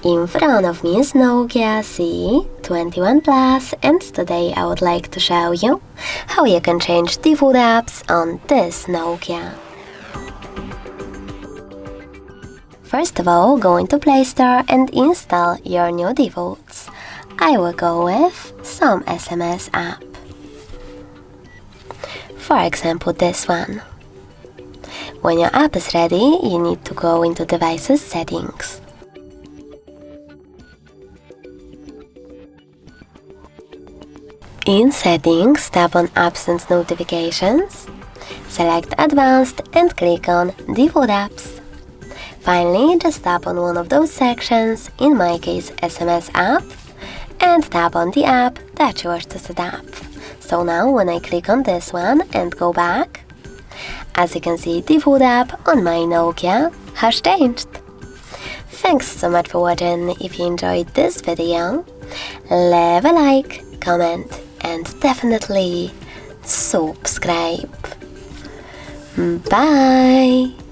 In front of me is NOKIA C21 Plus, and today I would like to show you how you can change default apps on this Nokia. First of all, go into Play Store and install your new defaults. I will go with some SMS app. For example, this one. When your app is ready, you need to go into Devices Settings. In Settings, tap on Apps and Notifications, select Advanced and click on Default Apps. Finally, just tap on one of those sections, in my case SMS app, and tap on the app that you wish to set up. So now when I click on this one and go back, as you can see, default app on my Nokia has changed. Thanks so much for watching. If you enjoyed this video, leave a like, comment, and definitely subscribe. Bye!